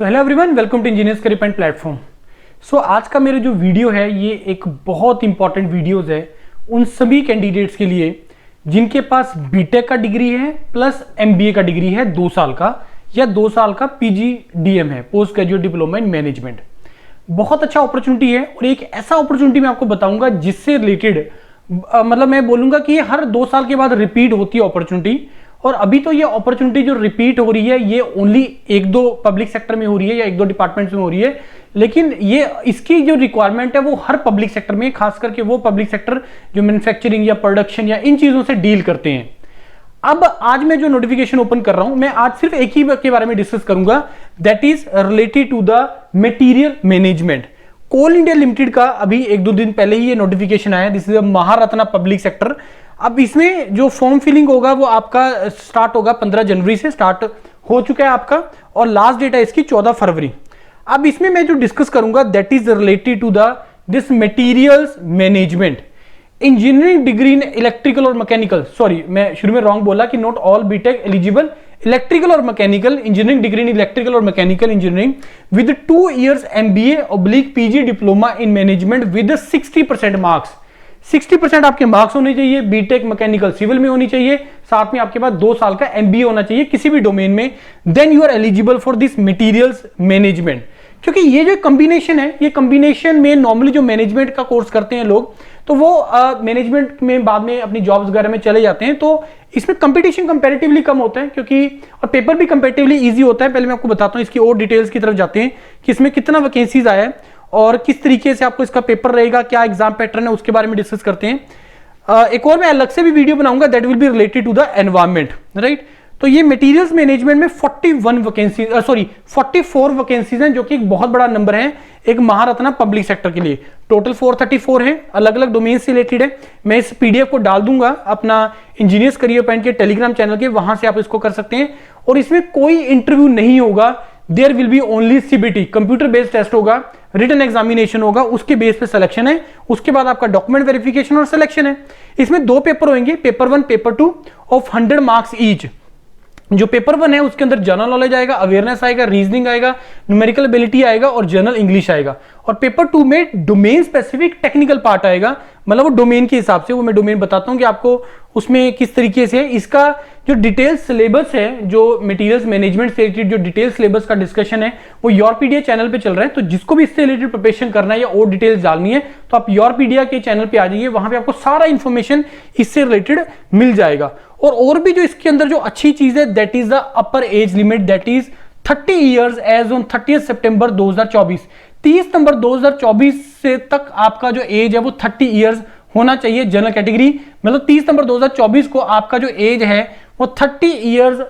So hello everyone, welcome to engineers career point platform. So आज का मेरा जो वीडियो है ये एक बहुत इंपॉर्टेंट वीडियोस है उन सभी कैंडिडेट्स के लिए जिनके पास बीटेक का डिग्री है प्लस एमबीए का डिग्री है 2 साल का या 2 साल का पीजीडीएम है, post graduate diploma in management. बहुत अच्छा अपॉर्चुनिटी है और एक ऐसा अपॉर्चुनिटी मैं आपको बताऊंगा जिससे रिलेटेड मतलब मैं बोलूंगा कि ये हर 2 साल के बाद रिपीट होती है अपॉर्चुनिटी। और अभी तो ये अपॉर्चुनिटी जो रिपीट हो रही है ये ओनली 1-2 पब्लिक सेक्टर में हो रही है या 1-2 डिपार्टमेंट्स में हो रही है, लेकिन ये इसकी जो रिक्वायरमेंट है वो हर पब्लिक सेक्टर में, खास करके वो पब्लिक सेक्टर जो मैन्युफैक्चरिंग या प्रोडक्शन या इन चीजों से डील करते हैं। अब आज मैं जो नोटिफिकेशन ओपन कर रहा हूं, मैं आज सिर्फ एक ही के बारे में डिस्कस करूंगा, that is related to the material management. Coal India Limited का अभी 1-2 दिन पहले ही ये नोटिफिकेशन आया, this is Maharatna public sector. अब इसमें जो फॉर्म फिलिंग होगा वो आपका स्टार्ट होगा 15 जनवरी से, स्टार्ट हो चुका है आपका, और लास्ट डेट है इसकी 14 फरवरी। अब इसमें मैं जो डिस्कस करूंगा that is related to the this materials management, engineering degree in electrical और मैकेनिकल। सॉरी, मैं शुरू में रॉन्ग बोला कि not all BTech eligible, electrical और mechanical, engineering degree in electrical और mechanical engineering with 2 years MBA/PG diploma in management with 60% marks. 60% आपके marks होने चाहिए, बीटेक मैकेनिकल सिविल में होनी चाहिए, साथ में आपके पास 2 साल का एमबीए होना चाहिए किसी भी डोमेन में, then you are eligible for this materials management. क्योंकि ये जो कॉम्बिनेशन है, ये कॉम्बिनेशन में नॉर्मली जो मैनेजमेंट का कोर्स करते हैं लोग तो वो मैनेजमेंट में बाद में अपनी जॉब्स वगैरह में चले जाते हैं, तो इसमें कंपटीशन कंपैरेटिवली कम होता है क्योंकि और पेपर भी कंपैरेटिवली इजी होता है। पहले मैं आपको बताता हूं, इसकी और डिटेल्स की तरफ जाते हैं कि इसमें कितना वैकेंसीज आया है और किस तरीके से आपको इसका पेपर रहेगा, क्या एग्जाम पैटर्न है, उसके बारे में डिस्कस करते हैं। एक और मैं अलग से भी वीडियो बनाऊंगा that will be related to the environment, right. तो ये मटेरियल्स मैनेजमेंट में 44 वैकेंसीज हैं, जो कि एक बहुत बड़ा नंबर है एक महारत्ना पब्लिक सेक्टर के लिए। टोटल 434 है, अलग अलग डोमेन से रिलेटेड है। मैं इस पीडीएफ को डाल दूंगा अपना इंजीनियर्स करियर पॉइंट के टेलीग्राम चैनल के, वहां से आप इसको कर सकते हैं। और इसमें कोई इंटरव्यू नहीं होगा, there will be only CBT, computer based test होगा, रिटन एग्जामिनेशन होगा, उसके बेस पे सिलेक्शन है, उसके बाद आपका डॉक्यूमेंट वेरिफिकेशन और सिलेक्शन है। इसमें 2 पेपर होंगे, paper 1 paper 2 of 100 marks each. जो पेपर 1 है उसके अंदर जनरल नॉलेज आएगा, अवेयरनेस आएगा, रीजनिंग आएगा, न्यूमेरिकल एबिलिटी आएगा और जनरल इंग्लिश आएगा। और पेपर 2 में डोमेन स्पेसिफिक टेक्निकल पार्ट आएगा, मतलब वो डोमेन के हिसाब से, वो मैं डोमेन बताता हूं कि आपको उसमें किस तरीके से इसका जो डिटेल सिलेबस है, जो मटेरियल्स मैनेजमेंट से रिलेटेड जो डिटेल सिलेबस का डिस्कशन है वो योरपीडिया चैनल पे चल रहा है। तो जिसको भी इससे रिलेटेड प्रिपरेशन करना है या और डिटेल्स डालनी है तो आप योरपीडिया के चैनल पे आ जाइए, वहां पे आपको सारा इंफॉर्मेशन इससे रिलेटेड मिल जाएगा। और भी जो इसके अंदर जो अच्छी चीज है that is the upper age limit, that is 30 years age on 30 सितंबर 2024। 30 सितंबर 2024 से तक आपका जो एज है वो 30 years होना चाहिए जनरल कैटेगरी, मतलब 30 सितंबर 2024 को आपका जो एज है वो 30 years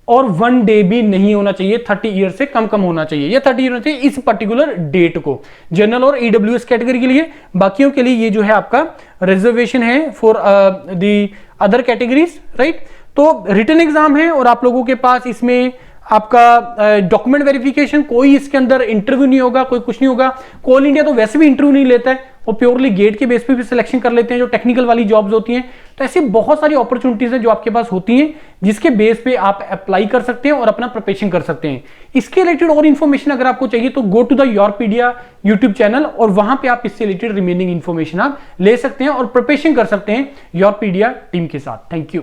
और 1 day भी नहीं होना चाहिए, 30 years से कम होना चाहिए, या 30 years होना चाहिए इस पर्टिकुलर डेट को, जनरल और ईडब्ल्यूएस कैटेगरी के लिए। बाकियों के लिए ये जो है आपका रिजर्वेशन है for the other categories, right. तो रिटन एग्जाम है और आप लोगों के पास इसमें आपका डॉक्यूमेंट वेरिफिकेशन, कोई इसके अंदर इंटरव्यू नहीं होगा, कोई कुछ नहीं होगा। कोल इंडिया तो वैसे भी इंटरव्यू नहीं लेता है, वो प्योरली गेट के बेस पे भी सिलेक्शन कर लेते हैं जो टेक्निकल वाली जॉब्स होती हैं। तो ऐसी बहुत सारी अपॉर्चुनिटीज हैं जो आपके पास होती हैं जिसके बेस पे आप अप्लाई कर सकते हैं और अपना प्रिपरेशन कर सकते हैं। इसके रिलेटेड और इन्फॉर्मेशन अगर आपको चाहिए तो go to the Yourpedia YouTube channel, और वहां पे आप इससे रिलेटेड रिमेनिंग इन्फॉर्मेशन आप ले सकते हैं और प्रिपरेशन कर सकते हैं योरपीडिया टीम के साथ। Thank you.